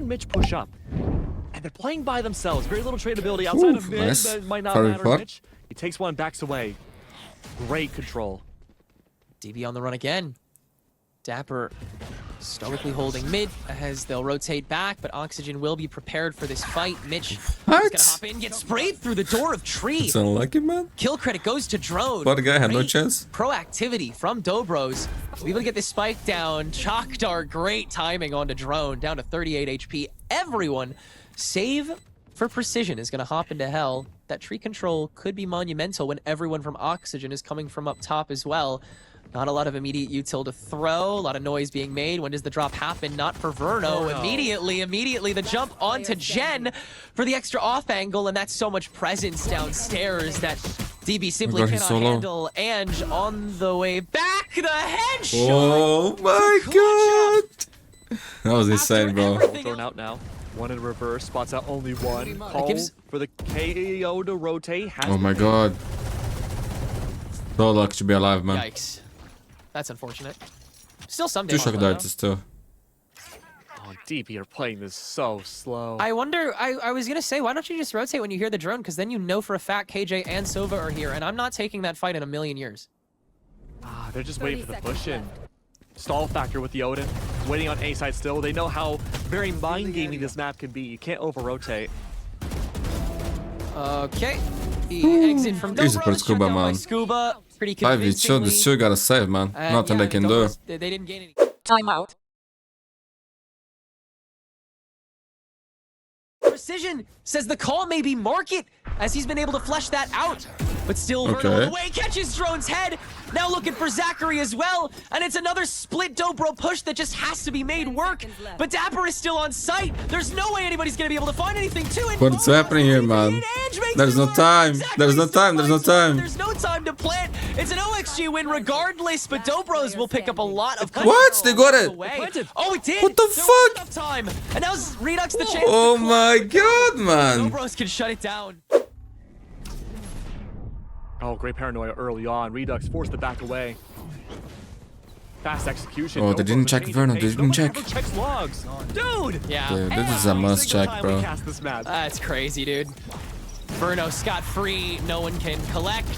and Mitch push up. And they're playing by themselves. Very little tradability outside of Mid. Nice. That might not Very matter. fun. Mitch, he takes one, backs away. Great control. DB on the run again. Dapper stoically holding mid as they'll rotate back, but Oxygen will be prepared for this fight. Mitch is gonna hop in, get sprayed through the door of tree. It's unlucky, man. Kill credit goes to Drone. But the guy had no Great chance. Proactivity from Dobros. We able to get this spike down. Chalk Dart, great timing onto Drone, down to 38 HP. Everyone, save for Precision, is gonna hop into hell. That tree control could be monumental when everyone from Oxygen is coming from up top as well. Not a lot of immediate util to throw, a lot of noise being made. When does the drop happen? Not for Verno. Immediately the jump onto Jen for the extra off angle, and that's so much presence downstairs that DB simply cannot handle. Ange on the way back, the headshot! Oh my god! That was insane, bro. Thrown out now. One in reverse, spots out only one. Call for the KO to rotate. Oh my god. So lucky to be alive, man. Yikes. That's unfortunate. Still some Two damage. shock darts too. Oh, DB are playing this so slow. I wonder, I was gonna say, why don't you just rotate when you hear the drone? Because then you know for a fact KJ and Sova are here, and I'm not taking that fight in a million years. Ah, they're just waiting for the push in. Stall factor with the Odin. Waiting on A side still. They know how very mind gaming this map can be. You can't over rotate. Okay. The exit from Easy Dobro. for Scuba, man. Scuba. Pretty 5v2, this two gotta save, man. Nothing they can do. They didn't gain any. Timeout. Precision says the call may be market as he's been able to flesh that out. But still, Verno on the way, catches Drone's head. Now looking for Zachary as well. And it's another split Dobro push that just has to be made work. But Dapper is still on site. There's no way anybody's going to be able to find anything to it. What's happening here, man? There's no time. There's no time. There's no time. There's no time to plant. It's an OXG win regardless, but Dobros will pick up a lot of What? They got it. Oh, it did. What the fuck? Enough time. And now Redux the chance. Oh my god, man. Dobros can shut it down. Oh, great paranoia early on. Redux forced the back away. Fast execution. Oh, they didn't check Verno. They didn't check. Checks logs. Dude! Yeah. Dude, this is a must check, bro. That's crazy, dude. Verno scot-free. No one can collect.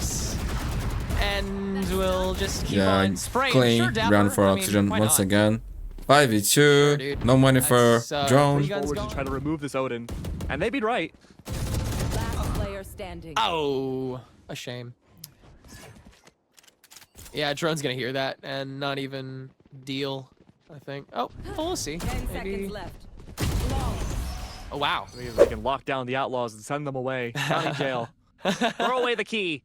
And we'll just keep on spraying. Clean round for Oxygen once again. 5v2. No money for drone. Forward to try to remove this Odin. And they'd be right. Last player standing. Oh, a shame. Yeah, drone's gonna hear that and not even deal, I think. Oh, we'll see. 10 Maybe. seconds left. Oh, wow. Maybe they can lock down the outlaws and send them away. County jail. Throw away the key.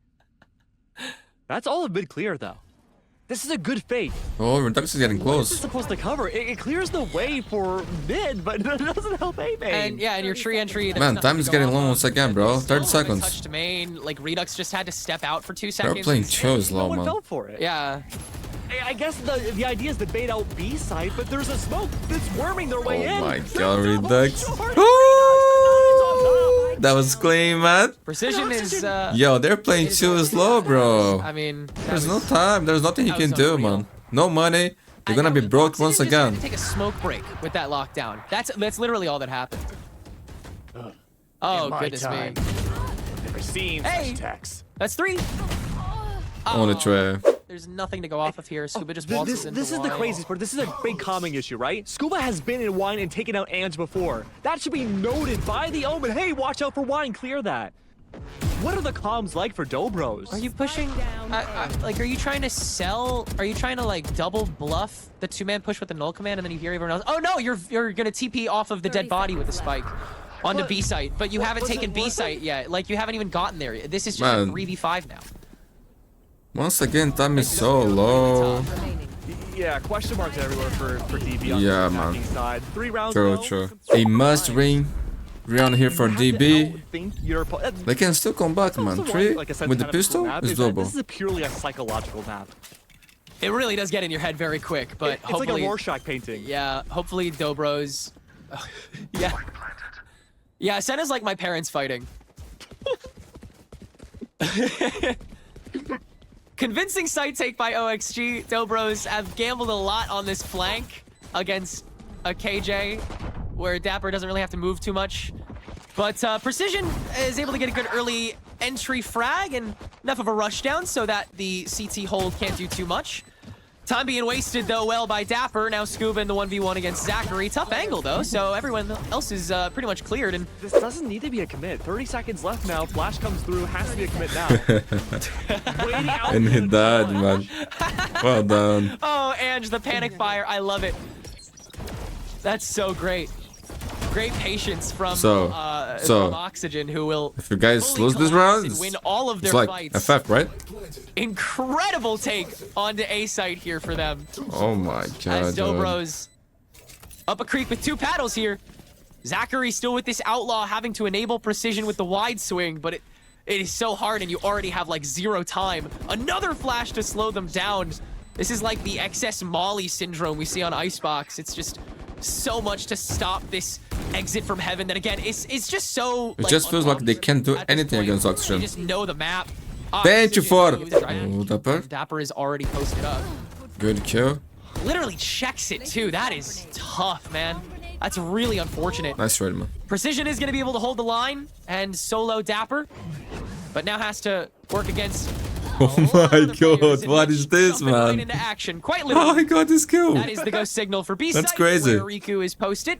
That's all a bit clear, though. This is a good fake. Oh, Redux is getting This is close. supposed to cover. It clears the way for mid, but it doesn't help A main. And yeah, and your tree entry. Man, time is getting long once again, bro. 30 seconds. Touched main, like Redux just had to step out for 2 They're seconds. playing so slow, no one man. fell for it. Yeah. I guess the idea is to bait out B side, but there's a smoke that's worming their way in. Oh my god, Redux. Ooh, that was clean, man. Precision is. Yo, they're playing too slow, bro. I mean, There's no time. There's nothing he can do, man. No money. They're gonna be broke once again. Take a smoke break with that lockdown. That's literally all that happened. Oh goodness me! Never seen such text. That's 3. On the tray. There's nothing to go off of here. Scuba just waltzes into This is the wine. craziest part. This is a big calming issue, right? Scuba has been in wine and taken out Ange before. That should be noted by the Omen. Hey, watch out for wine. Clear that. What are the comms like for Dobros? Are you pushing? Like, are you trying to sell? Are you trying to like double bluff the 2-man push with the null command, and then you hear everyone else? Oh no, you're gonna TP off of the dead body with the spike onto B site, but you haven't taken B site yet. Like, you haven't even gotten there. This is just a 3v5 now. Once again, time is so low. Yeah, question marks everywhere for DB on Yeah, the man. attacking side. 3 rounds. True. A must win round here for DB. That's They can still come back, man. 3 like I said, with the kind of pistol map is is that doable. This is purely a psychological map. It really does get in your head very quick, but It's hopefully, like a Rorschach painting. yeah, hopefully Dobros. Yeah. Yeah, Senna's like my parents fighting. Convincing site take by OXG. Dobros have gambled a lot on this flank against a KJ. where Dapper doesn't really have to move too much. But Precision is able to get a good early entry frag and enough of a rush down so that the CT hold can't do too much. Time being wasted, though, well by Dapper. Now Scuba in the 1v1 against Zachary. Tough angle, though, so everyone else is pretty much cleared. And this doesn't need to be a commit. 30 seconds left now. Flash comes through. Has to be a commit now. Waiting out And for he the died, challenge. man. Well done. oh, Ange, the panic fire. I love it. That's so great. Great patience from So, from Oxygen, who will If you guys fully lose this collapse round, and win all of their it's like fights. FF, right? Incredible take onto A site here for them. Oh my god. As dude. Dobro's up a creek with 2 paddles here. Zachary still with this outlaw having to enable Precision with the wide swing, but it is so hard and you already have like 0 time. Another flash to slow them down. This is like the excess Molly syndrome we see on Icebox. It's just so much to stop this exit from heaven that again it's just so It just feels like they can't do at this anything point. against Oxygen. They just know the map. Thank you for. Oxygen, Oh, Dapper. Dapper is already posted up. Good kill. Literally checks it too. That is tough, man. That's really unfortunate. Nice trade, man. Precision is going to be able to hold the line and solo Dapper, but now has to work against. Oh my god, what is this, Jumping right man? into action, quite Oh, literally. I got this kill. That is the go signal for B That's site, crazy. where Riku is posted.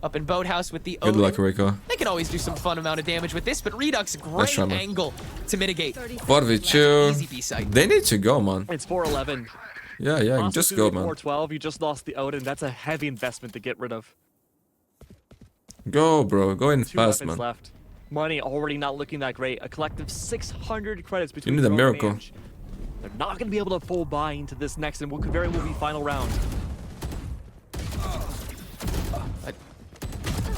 Up in Boathouse with the Good Odin. luck, Rico. They can always do some fun amount of damage with this, but Redux, great try, man. angle to mitigate. 4v2. Easy B site. They need to go, man. It's 4-11. Yeah, Also, just soon go, to be man. 4-12. You just lost the Odin. That's a heavy investment to get rid of. Go, bro. Go in 2 fast, weapons man. left. Money already not looking that great. A collective 600 credits between. need a Drone and miracle. Ange. They're not going to be able to full buy into this next and what could very well be final round.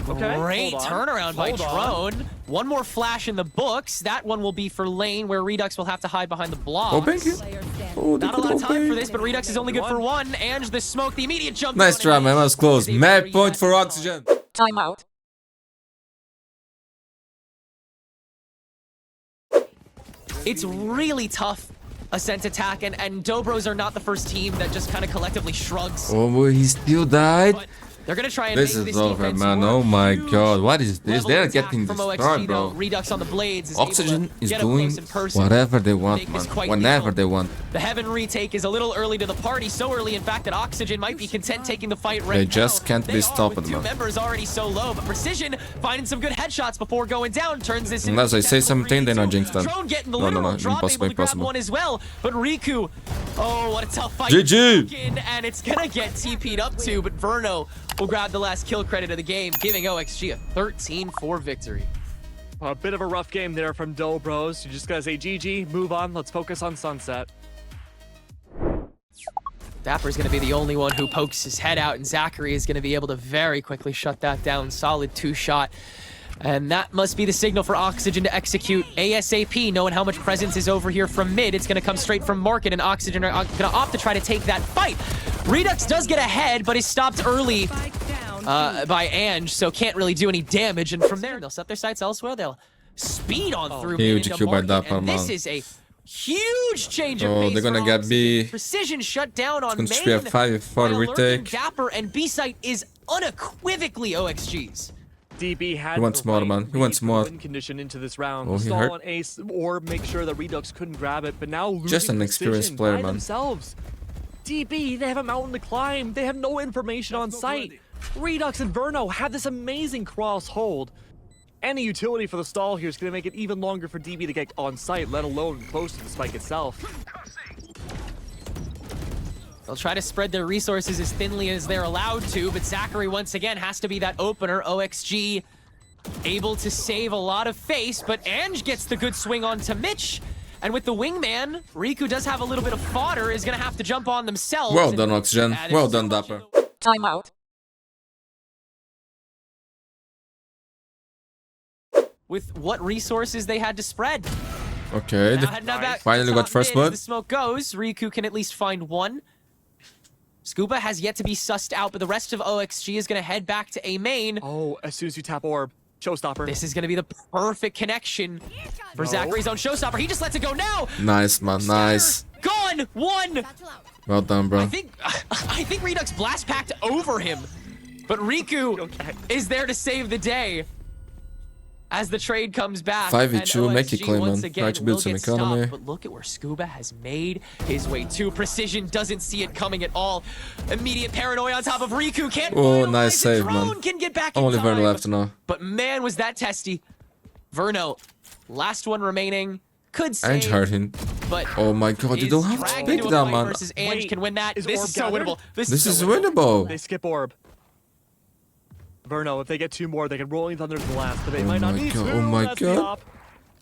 Okay, Great hold on. turnaround by Hold on. Drone. One more flash in the books. That one will be for lane, where Redux will have to hide behind the blocks. Oh, thank you. Player standing. Oh, they Not a lot of could time for obey. this, but Redux is only good for 1. Ange, the smoke, the immediate jump. Nice down, try, and man. That Ange was close. is able to Mad read point that for as Oxygen. Timeout. It's really tough, Ascent attack, and Dobros are not the first team that just kind of collectively shrugs. Oh, he still died. But they're gonna try and This make is this over, defense man. work. Oh my Huge god, what is this? level They're of attack getting from destroyed, OXG, bro. though. Redux on the blades is able Oxygen to is get up doing close and personal. whatever they want, Make man. this quite Whenever lethal. they want. The Heaven retake is a little early to the party, so early in fact that Oxygen might be content taking the fight right They now. just can't They be are, stopped, with 2 man. members already so low, but Precision finding some good headshots before going down turns this into Unless I a say potential something, then I 3v2. jinx them. Drone getting the No, no, literal no, drop, impossible, able to grab impossible. one as well, but Riku, oh, what a tough fight. GG. And it's gonna get TP'd up too, but Verno will grab the last kill credit of the game, giving OXG a 13-4 victory. A bit of a rough game there from Dobros. You just gotta say GG, move on, let's focus on Sunset. Dapper's gonna be the only one who pokes his head out, and Zachary is gonna be able to very quickly shut that down. Solid 2-shot. And that must be the signal for Oxygen to execute ASAP, knowing how much presence is over here from mid. It's gonna come straight from Market, and Oxygen are gonna opt to try to take that fight. Redux does get ahead, but is stopped early Spike down. by Ange, so can't really do any damage. And from there, they'll set their sights elsewhere. They'll speed on through mid Huge into kill by Market, Dapper, and this man. is a huge change of Oh, pace they're gonna for get Oxygen. B. Precision shut down on It's main. gonna be a 5-4 by alerting retake. Dapper, and B-site is unequivocally OXG's. DB had He wants the more, right man. He read wants for more. win condition into this round. Oh, he Stall hurt. on Ace or make sure that Redux couldn't grab it, but now losing Just an experienced Precision player, by man. themselves. DB, they have a mountain to climb. They have no information on site. Redux and Verno have this amazing cross hold. Any utility for the stall here is going to make it even longer for DB to get on site, let alone close to the spike itself. They'll try to spread their resources as thinly as they're allowed to, but Zachary once again has to be that opener. OXG able to save a lot of face, but Ange gets the good swing onto Mitch. And with the wingman, Riku does have a little bit of fodder, is going to have to jump on themselves. Well and done, Oxygen. that is Well so done, much Dapper. Timeout. with what resources they had to spread. Okay, Now back to finally got top first mid, blood. The smoke goes. Riku can at least find one. Scuba has yet to be sussed out, but the rest of OXG is going to head back to A main. Oh, as soon as you tap orb, showstopper. This is going to be the perfect connection for Zachary's own showstopper. He just lets it go now. Nice, man. Nice. Gone. One. Well done, bro. I think Redux blast packed over him. But Riku Okay. is there to save the day as the trade comes back. 5v2, and make it OXG clean, once man. again Try to build will some get economy. stopped, but look at where Scuba has made his way to. Precision doesn't see it coming at all. Immediate paranoia on top of Riku. Can't Oh, finalize nice it. save, Drone man. can get back in Only time. Verno left now. But man, was that testy. Verno, last one remaining. Could Ange save, hurt him. but Oh my god, you is don't have to dragged pick into a that, fight man. versus Ange Wait, can win that. is This Orb is so gathered? winnable. This so is winnable. winnable. They skip orb. Verno, if they get 2 more, they can Rolling Thunder to the last, but they Oh might not my need god, to. oh my That's the god. op.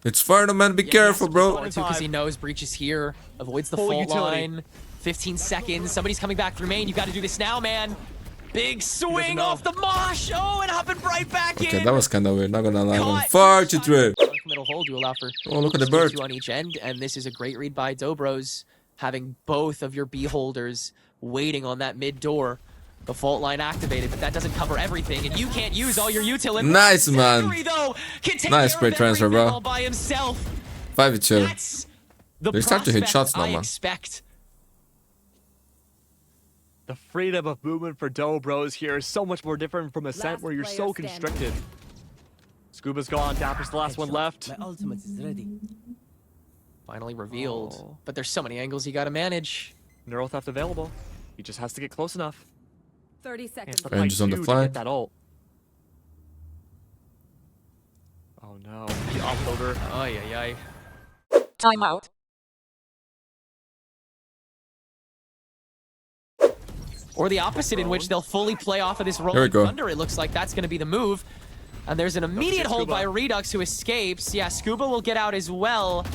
It's Verno, man. Be careful, bro. Because he knows Breach is here, avoids the Full fault utility. line. 15 seconds. Somebody's coming back through main. You got to do this now, man. Big swing know. off the mosh. Oh, and hopping right back Okay, in. that was kind of weird. Not gonna lie, man. Caught. 43. Middle hold to allow for Oh, look at the bird. 2 on each end, and this is a great read by Dobros, having both of your B holders waiting on that mid door. The fault line activated, but that doesn't cover everything, and you can't use all your utility. Nice, man. Zachary, though, can take Nice care great of transfer, everything bro. all by himself. 5v2. That's the They start to hit prospect shots now, I man. expect. The freedom of movement for Dobros here is so much more different from Ascent, Last where you're player so standing. constricted. Scuba's gone. Dapper's the last one left. My ultimate is ready. Finally revealed, Oh. but there's so many angles you got to manage. Neural theft available. He just has to get close enough. 30 And seconds. to And fight just on the 2 to flank. get that ult. Oh no. The offloader. Ay, ay, ay. Timeout. Or the opposite, in which they'll fully play off of this Here we rolling go. thunder. It looks like that's going to be the move. And there's an immediate hold Scuba. by Redux, who escapes. Yeah, Scuba will get out as well.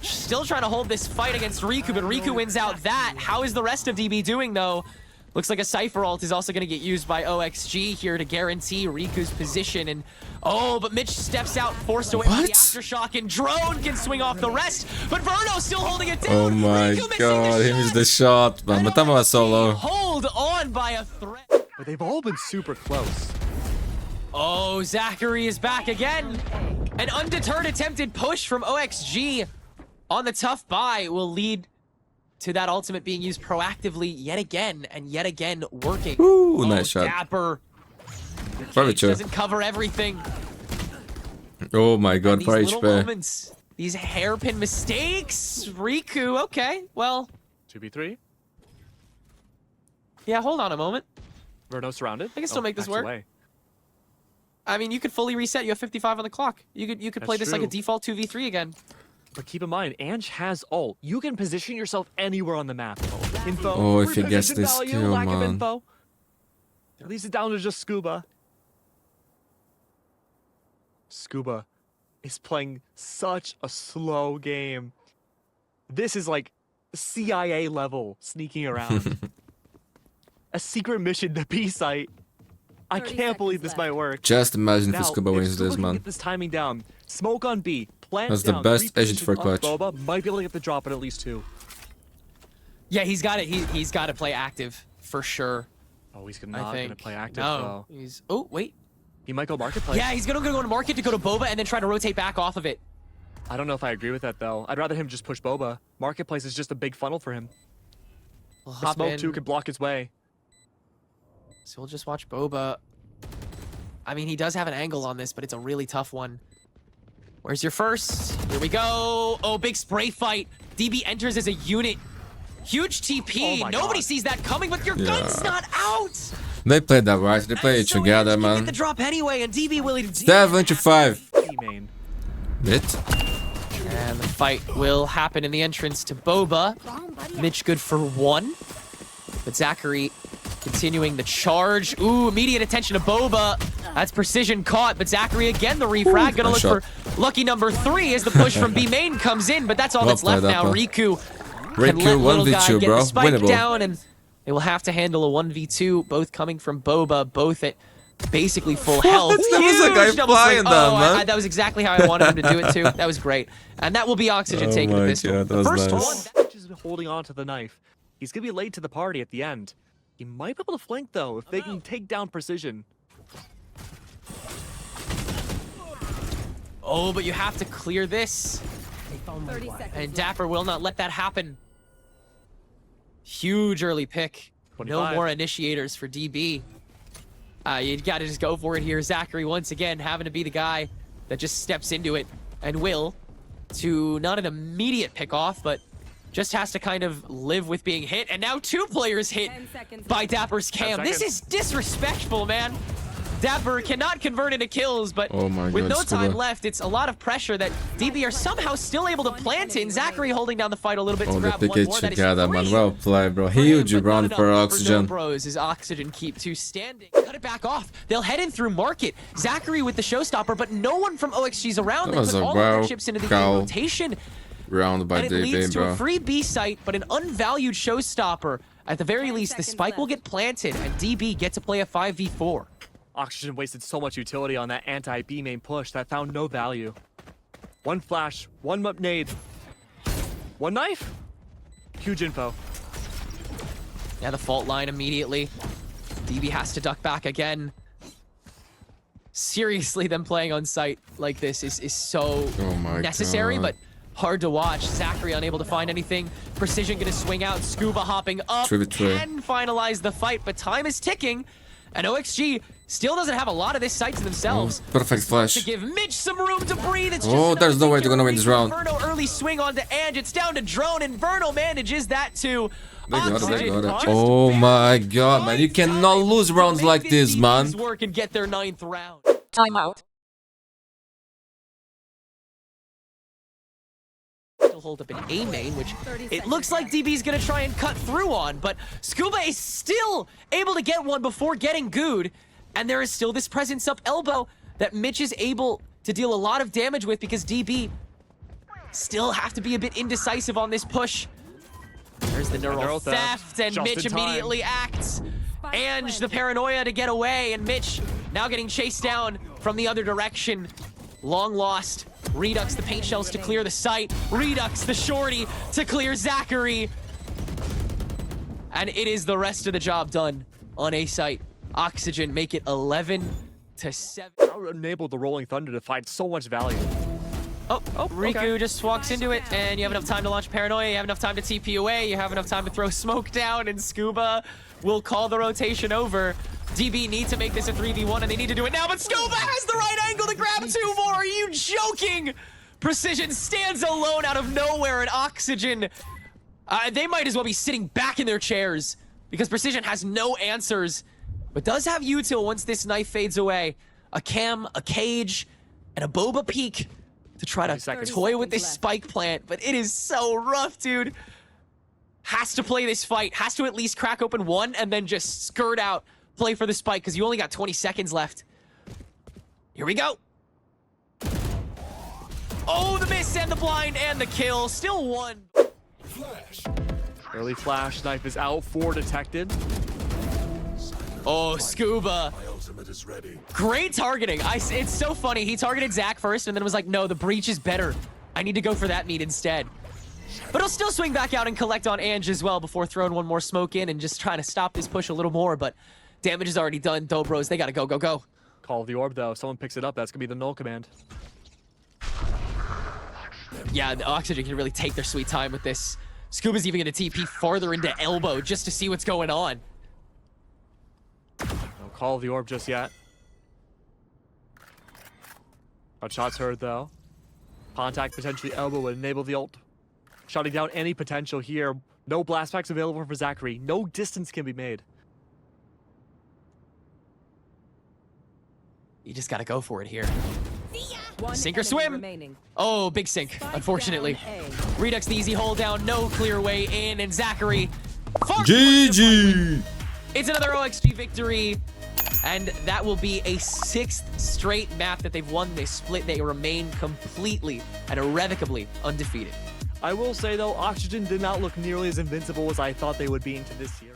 Still trying to hold this fight against Riku, but Riku wins out that. How is the rest of DB doing, though? Looks like a Cypher ult is also going to get used by OXG here to guarantee Riku's position. And oh, but Mitch steps out, forced away by the What? Aftershock, and Drone can swing off the rest. But Verno still holding it down. Oh my Riku missing god, the he missed shot. the shot, man. And But that was OXG solo. Hold on by a threat. But they've all been super close. Oh, Zachary is back again. An undeterred attempted push from OXG on the tough buy will lead to that ultimate being used proactively yet again working. Ooh, Oh, nice shot. Dapper. Probably Cage true. doesn't cover everything. Oh my god, These for little HP. moments, these hairpin mistakes. Riku, okay, well, 2v3. yeah, hold on a moment. Verno surrounded. I can still make this backs work. away. I mean, you could fully reset. You have 55 on the clock. You could play That's this like a true. default 2v3 again. But keep in mind, Ange has ult. You can position yourself anywhere on the map. Info. Oh, if he gets reposition this value, kill, lack of man. info. At least it's down to just Scuba. Scuba is playing such a slow game. This is like CIA level sneaking around. A secret mission to B site. I 30 can't believe seconds this left. might work. Just imagine if Now, Scuba if wins Scuba this, can man. get this timing down, smoke on B, plant That's the down, best agent for a reposition clutch. Boba, might be able to get the drop at least 2. Yeah, he's got it. He's got to play active for sure. Oh, he's I not think. gonna play active No, though. he's. Oh wait. He might go marketplace. Yeah, he's gonna go to market to go to Boba and then try to rotate back off of it. I don't know if I agree with that though. I'd rather him just push Boba. Marketplace is just a big funnel for him. We'll The hop smoke in. too could block his way. So we'll just watch Boba. I mean, he does have an angle on this, but it's a really tough one. Where's your first? Here we go. Oh, big spray fight. DB enters as a unit. Huge TP. Oh my Nobody God. sees that coming, but your gun's Yeah. not out. They played that right. They played it And so together, Ange can man. Get the drop anyway, and DB willing to. 75. E main. Bit. And the fight will happen in the entrance to Boba. Mitch good for 1. But Zachary continuing the charge. Ooh, immediate attention to Boba. That's precision caught, but Zachary again, the refrag. Gonna nice look shot. for lucky number 3 as the push from B main comes in, but that's all Well that's left played, now. Apple. Riku can Riku, let little guy 1v2, get bro. the spike Winnable. down, and they will have to handle a 1v2, both coming from Boba, both at basically full health. That was a guy Huge double flying swing. down, Oh, man. that was exactly how I wanted him to do it too. That was great. And that will be Oxygen Oh taking the my pistol. God, that The was first nice. one. Mitch has been holding on to the knife. He's gonna be late to the party at the end. He might be able to flank though if they can take down precision. Oh, but you have to clear this. 30 seconds. And Dapper will not let that happen. Huge early pick. No 25. more initiators for DB. You gotta just go for it here. Zachary once again having to be the guy that just steps into it and will to not an immediate pick off, but just has to kind of live with being hit. And now 2 players hit 10 seconds by Dapper's cam. This is disrespectful, man. Dapper cannot convert into kills, but Oh my with God, no time Scuba. left, it's a lot of pressure that DB are somehow still able to plant in. Zachary holding down the fight a little bit to Oh, grab the one more. ticket That is together, man. 3 Well played, bro. for him, Huge but not round enough for No Oxygen. Bros as Oxygen keep 2 standing. Cut it back off. They'll head in through market. Zachary with the showstopper, but no one from OXG's around. That They was put a all of their wow chips into the cow. rotation. Round by And it leads DB, to a bro. free B site, but an unvalued showstopper. At the very 10 least, the seconds spike will left. get planted, and DB get to play a 5v4. Oxygen wasted so much utility on that anti-B main push that found no value. 1 flash, 1 nade, 1 knife. Huge info. Yeah, the fault line immediately. DB has to duck back again. Seriously, them playing on site like this is so Oh my necessary, God. but hard to watch. Zachary unable to find anything. Precision gonna swing out. Scuba hopping up. 3v3. Can finalize the fight, but time is ticking. And OXG still doesn't have a lot of this site to themselves. Oh, perfect To flash. give Mitch some room to breathe. It's Oh, just there's no way another they're gonna win this round. Inferno early swing onto Ange. It's down to Drone, and Inferno manages that too. They got it, they Oxygen got it. just Oh my barely God, man. You finds cannot time lose to rounds make like this this, man. defense work and get their 9th round. Timeout. Still hold up an A main, which 30 it seconds looks like left. DB's gonna try and cut through on, but Scuba is still able to get one before getting gooed, and there is still this presence up elbow that Mitch is able to deal a lot of damage with because DB still have to be a bit indecisive on this push. There's the neural neural theft, and just Mitch in time. immediately acts. Ange, the paranoia to get away, and Mitch now getting chased down from the other direction. Long lost. Redux the paint shells to clear the site. Redux the shorty to clear Zachary. And it is the rest of the job done on A site. Oxygen make it 11-7. That enabled the Rolling Thunder to find so much value. Oh, Riku okay. just walks into it, and you have enough time to launch Paranoia, you have enough time to TP away, you have enough time to throw smoke down, and Scuba will call the rotation over. DB need to make this a 3v1, and they need to do it now, but Scuba has the right angle to grab 2 more! Are you joking? Precision stands alone out of nowhere, and Oxygen, they might as well be sitting back in their chairs, because Precision has no answers, but does have util once this knife fades away. A cam, a cage, and a boba peek to try to 30 seconds. toy with this left. spike plant, but it is so rough, dude. Has to play this fight, has to at least crack open one and then just skirt out, play for the spike, because you only got 20 seconds left. Here we go. Oh, the miss and the blind and the kill. Still 1. Early flash, knife is out, 4 detected. Oh, Scuba. Great targeting. It's so funny. He targeted Zach first and then was like, no, the breach is better. I need to go for that meat instead. But he'll still swing back out and collect on Ange as well before throwing one more smoke in and just trying to stop this push a little more. But damage is already done. Dobros, they gotta go, go, go. Call of the orb though. If someone picks it up, that's gonna be the null command. Yeah, the Oxygen can really take their sweet time with this. Scuba's even gonna TP farther into elbow just to see what's going on. No call of the orb just yet. But shots heard though. Contact potentially elbow would enable the ult. Shutting down any potential here. No blast packs available for Zachary. No distance can be made. You just gotta go for it here. One Sink or enemy swim. remaining. Oh, big sink, unfortunately. Down Redux the easy hold down, no clear way in, and Zachary. GG! It's another OXG victory, and that will be a 6th straight map that they've won this split. They remain completely and irrevocably undefeated. I will say though, Oxygen did not look nearly as invincible as I thought they would be into this series.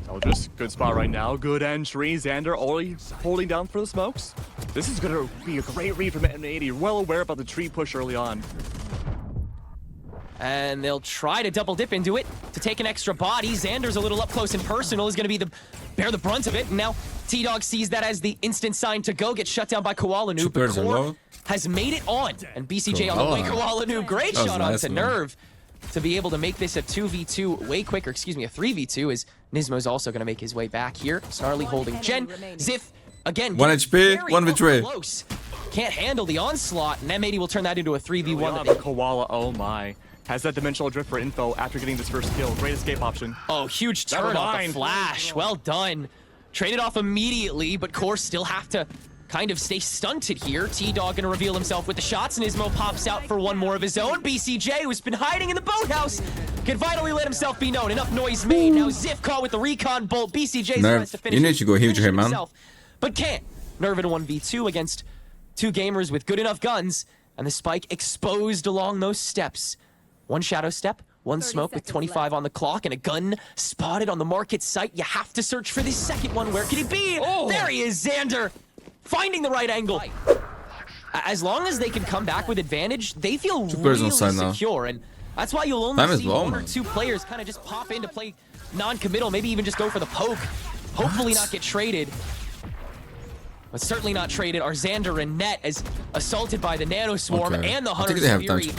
So just good spot right now. Good entry. Xander already holding down for the smokes. This is gonna be a great read from M80. Well aware about the tree push early on. And they'll try to double dip into it to take an extra body. Xander's a little up close and personal, is going to bear the brunt of it. And now T-Dog sees that as the instant sign to go, get shut down by Koala Noob. But Supers are Core low. has made it on. And BCJ on the way, Koala Noob, great That was shot nice, onto man. Nerve. to be able to make this a 2v2 way quicker, excuse me, a 3v2, as Nismo's also going to make his way back here. Snarly holding Gen. Ziff, again, 1 HP, 1v3. close. Can't handle the onslaught, and M80 will turn that into a 3v1. The Koala, oh my. Has that dimensional drift for info after getting this first kill. Great escape option. Oh, huge turn off the flash. Well done. Traded off immediately, but Core still have to kind of stay stunted here. T-Dog gonna reveal himself with the shots, and Nismo pops out for one more of his own. BCJ, who's been hiding in the boathouse, can finally let himself be known. Enough noise made. Now Ziff caught with the recon bolt. BCJ tries to finish. You need to go huge here, man. Himself, but can't. Nerve in a 1v2 against two gamers with good enough guns, and the spike exposed along those steps. One shadow step, one smoke with 25 on the clock, and a gun spotted on the market site. You have to search for this second one. Where could he be? Oh. There he is, Xander. Finding the right angle. As long as they can come back with advantage, they feel really secure, and that's why you'll only see one or two players kind of just pop in to play non-committal, maybe even just go for the poke. Hopefully not get traded. But certainly not traded are Xander and Net, as assaulted by the Nano Swarm, and the Hunter's Fury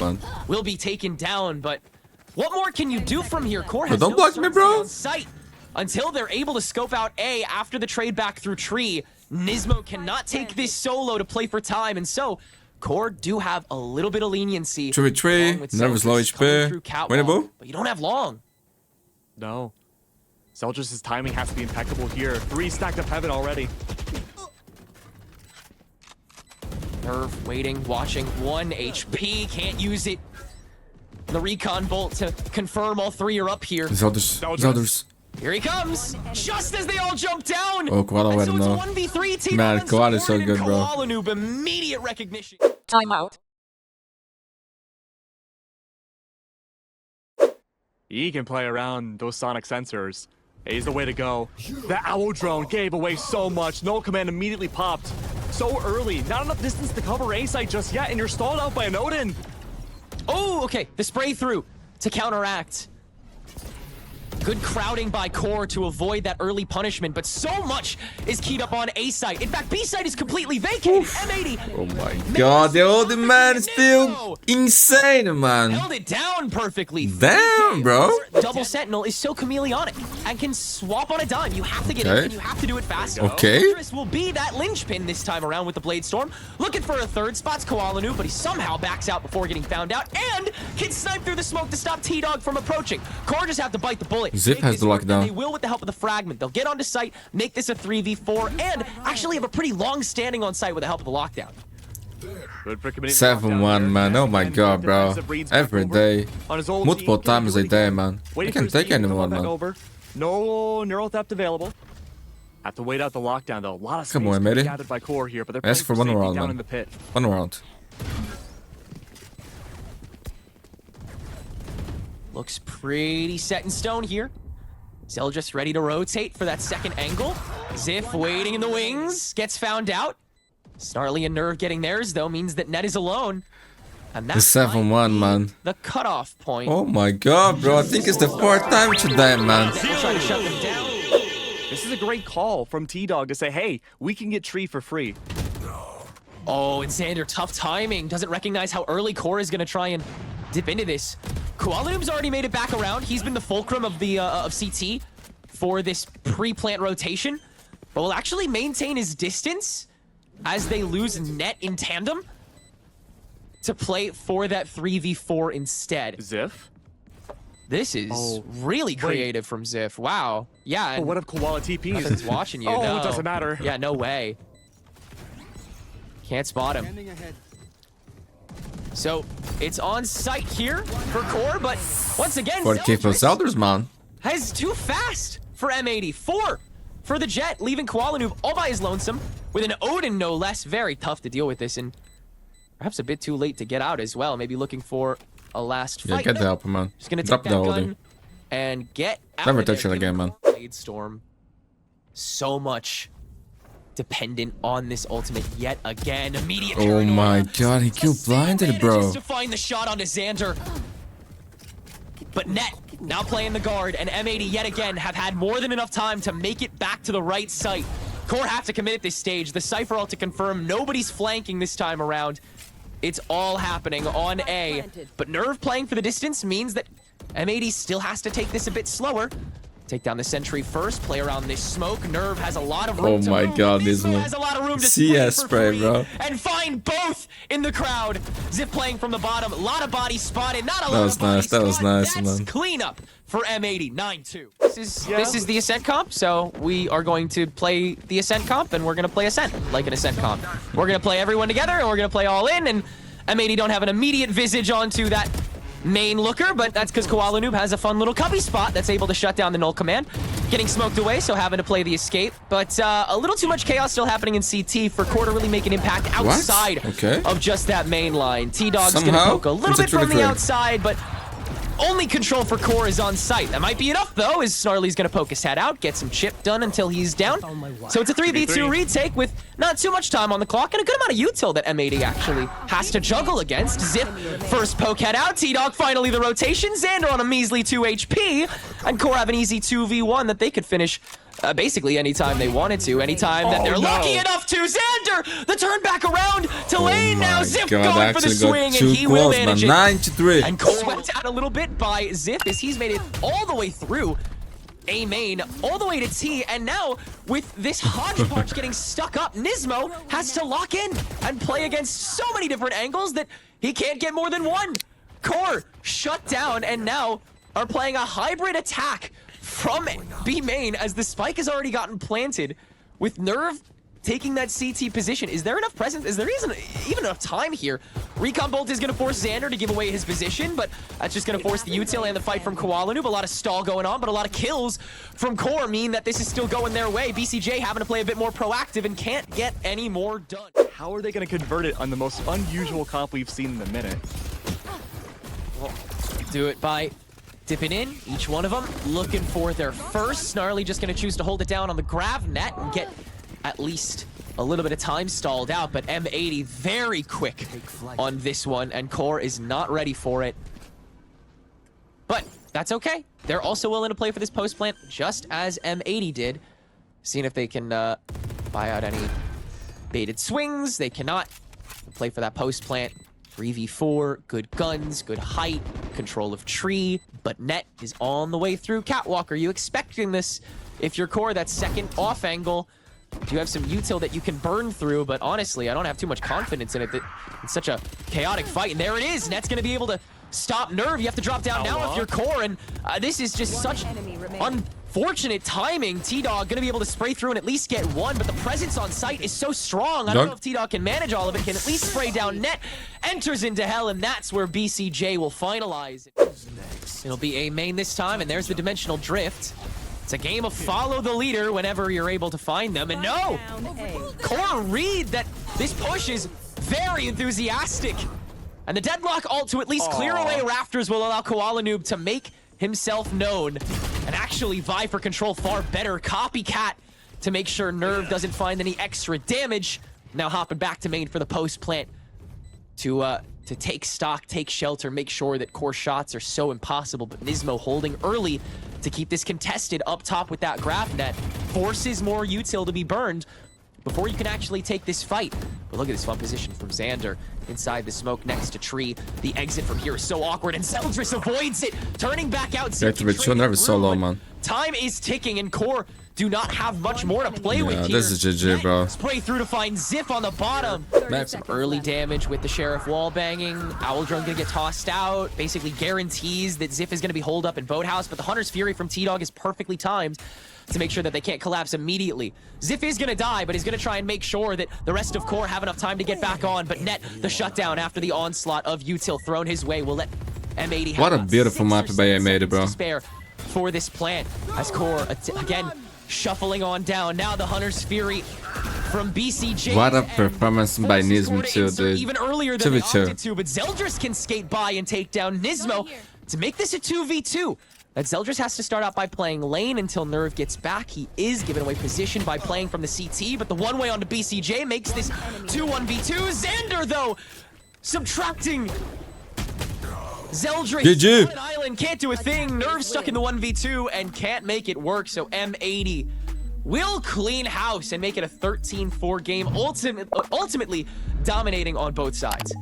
will be taken down. But what more can you do from here? Core has don't block me, bro. Sight until they're able to scope out A after the trade back through tree. Nismo cannot take this solo to play for time, and so Core do have a little bit of leniency. 3v3, Nervous low HP, winnable. But you don't have long. No. Zeldris' timing has to be impeccable here. 3 stacked up heaven already. Nerve waiting, watching. 1 HP, can't use it. The recon bolt to confirm all 3 are up here. Zeldris. Here he comes, just as they all jump down. Oh, Koala, so it's a 1v3 team. Man, Koala is so good, bro. Koala noob, immediate recognition. Timeout. He can play around those sonic sensors. He's the way to go. The owl drone gave away so much. Null command immediately popped. So early. Not enough distance to cover A site just yet, and you're stalled out by an Odin. Oh, okay. The spray through to counteract. Good crowding by Core to avoid that early punishment, but so much is keyed up on A site. In fact, B site is completely vacated. M80. Oh my god, the old man is still insane, man. Held it down perfectly. Damn, bro. Double Sentinel is so chameleonic and can swap on a dime. You have to get in, and you have to do it fast. Okay. Dangerous will be that linchpin this time around with the Blade Storm. Looking for a third. Spots Koala Nu, but he somehow backs out before getting found out and can snipe through the smoke to stop T-Dog from approaching. Core just have to bite the bullet. Ziff has the lockdown. They will with the help of the fragment. They'll get onto site, make this a 3v4, and actually have a pretty long standing on site with the help of the lockdown. 7-1, man. Oh my god, bro. Every day. Multiple times a day, man. You can take anyone, man. No neural theft available. Have to wait out the lockdown, though. A lot of space gathered by Core here, but they're ask for one round, down man. in the pit. 1 round. Looks pretty set in stone here. Zeldris ready to rotate for that second angle. Ziff waiting in the wings. Gets found out. Snarly and Nerve getting theirs, though, means that Net is alone. And that's the 7-1, man. The cutoff point. Oh my god, bro. I think it's the 4th time today, man. Trying to shut them down. This is a great call from T-Dog to say, hey, we can get Tree for free. Oh, and Xander, tough timing. Doesn't recognize how early Core is going to try and dip into this. Koala Noob's already made it back around. He's been the fulcrum of the of CT for this pre-plant rotation, but will actually maintain his distance as they lose Net in tandem to play for that 3v4 instead. Ziff? This is really creative from Ziff. Wow. Yeah. But what if Koala TPs? Nothing's watching you. Oh, no. it doesn't matter. Yeah, no way. Can't spot him. So it's on site here for Core, but once again, 40k for Zeldris, man. Has too fast for M80. 4 for the Jet, leaving Koala Noob all by his lonesome with an Odin, no less. Very tough to deal with this, and perhaps a bit too late to get out as well. Maybe looking for a last fight. Yeah, get the help, man. Just gonna drop take the that Odin gun and get out. Never of there. touch it again, man. Blade Storm. So much dependent on this ultimate yet again. Immediate Oh my paranoia. god, he killed blinded, bro. Just to find the shot onto Xander. But Net now playing the guard, and M80 yet again have had more than enough time to make it back to the right site. Core have to commit at this stage. The Cypher ult to confirm nobody's flanking this time around. It's all happening on A. But Nerve playing for the distance means that M80 still has to take this a bit slower. Take down the sentry first, play around this smoke. Nerve has a lot of room Oh my god, Nismo has a lot of room to CS spray, spray, bro. And find both in the crowd. Zip playing from the bottom. A lot of bodies spotted. Not a That lot was of bodies nice. That was spotted. nice, That's man. cleanup for M80, 9-2. This is the Ascent comp, so we are going to play the Ascent comp, and we're going to play Ascent like an Ascent comp. We're going to play everyone together, and we're going to play all in, and M80 don't have an immediate visage onto that main looker, but that's because Koala Noob has a fun little cubby spot that's able to shut down the null command. Getting smoked away, so having to play the escape. But a little too much chaos still happening in CT for Core to really make an impact outside of just that main line. T-Dog's gonna poke a little bit from the outside, but only control for Core is on site. That might be enough, though, as Snarly's gonna poke his head out, get some chip done until he's down. So it's a 3v2 retake with not too much time on the clock and a good amount of util that M80 actually has to juggle against. Zip, first poke head out. T-Dog finally the rotation. Xander on a measly 2 HP. And Core have an easy 2v1 that they could finish basically anytime they wanted to, anytime that they're lucky enough to. Xander, the turn back around to lane now. Zip going for the swing, and he will manage it. 9-3. And Core swept out a little bit by Zip as he's made it all the way through A main, all the way to T, and now with this hodgepodge getting stuck up, Nismo has to lock in and play against so many different angles that he can't get more than one. Core shut down and now are playing a hybrid attack from B main as the spike has already gotten planted with Nerve taking that CT position. Is there enough presence? Is there even enough time here? Recon Bolt is going to force Xander to give away his position, but that's just going to force the util and the fight from Koala Noob. A lot of stall going on, but a lot of kills from Core mean that this is still going their way. BCJ having to play a bit more proactive and can't get any more done. How are they going to convert it on the most unusual comp we've seen in a minute? Well, do it by dipping in, each one of them looking for their first. Snarly just going to choose to hold it down on the grav net and get at least a little bit of time stalled out, but M80 very quick on this one, and Core is not ready for it. But that's okay. They're also willing to play for this post plant, just as M80 did. Seeing if they can buy out any baited swings. They cannot play for that post plant. 3v4, good guns, good height, control of tree, but net is on the way through. Catwalk, are you expecting this? If you're Core, that second off angle, do you have some util that you can burn through? But honestly, I don't have too much confidence in it. That it's such a chaotic fight. And there it is. Net's going to be able to stop Nerve. You have to drop down now if you're Core. And this is just such unfortunate timing. T-Dog going to be able to spray through and at least get one. But the presence on site is so strong. I don't know if T-Dog can manage all of it. Can at least spray down Net. Enters into hell. And that's where BCJ will finalize. It'll be A main this time. And there's the dimensional drift. It's a game of follow the leader whenever you're able to find them. And no! Core read that this push is very enthusiastic. And the deadlock ult to at least clear away Rafters will allow Koala Noob to make himself known and actually vie for control far better. Copycat to make sure Nerve doesn't find any extra damage. Now hopping back to main for the post plant to take stock, take shelter, make sure that Core shots are so impossible. But Nismo holding early to keep this contested up top with that graph net forces more util to be burned before you can actually take this fight. But look at this fun position from Xander inside the smoke next to tree. The exit from here is so awkward, and Zeldris avoids it, turning back out. Time is ticking, and Core do not have much more to play with here. This is GG, bro. Spray through to find Zip on the bottom. Some early damage with the Sheriff wall banging. Owl Drone gonna get tossed out. Basically guarantees that Zip is gonna be holed up in Boathouse, but the Hunter's Fury from T-Dog is perfectly timed to make sure that they can't collapse immediately. Zip is gonna die, but he's gonna try and make sure that the rest of Core have enough time to get back on. But Net, the shutdown after the onslaught of util thrown his way, will let M80 have what a beautiful map by M80, bro. Spare for this plant as Core again shuffling on down. Now the Hunter's Fury from BCJ. What a performance by Nismo too, dude. Even earlier than they opted to, but Zeldris can skate by and take down Nismo to make this a 2v2. That Zeldris has to start out by playing lane until Nerve gets back. He is giving away position by playing from the CT, but the one way onto BCJ makes this 2-1v2. Xander, though, subtracting Zeldris on an island, can't do a thing. Nerve stuck in the 1v2 and can't make it work, so M80 will clean house and make it a 13-4 game, ultimately dominating on both sides.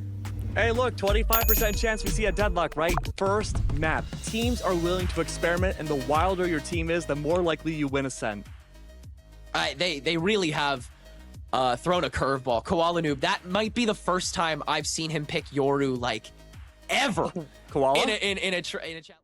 Hey, look, 25% chance we see a deadlock, right? First map. Teams are willing to experiment, and the wilder your team is, the more likely you win Ascent. They really have thrown a curveball. Koala Noob, that might be the first time I've seen him pick Yoru, like, ever. Koala? In a challenge.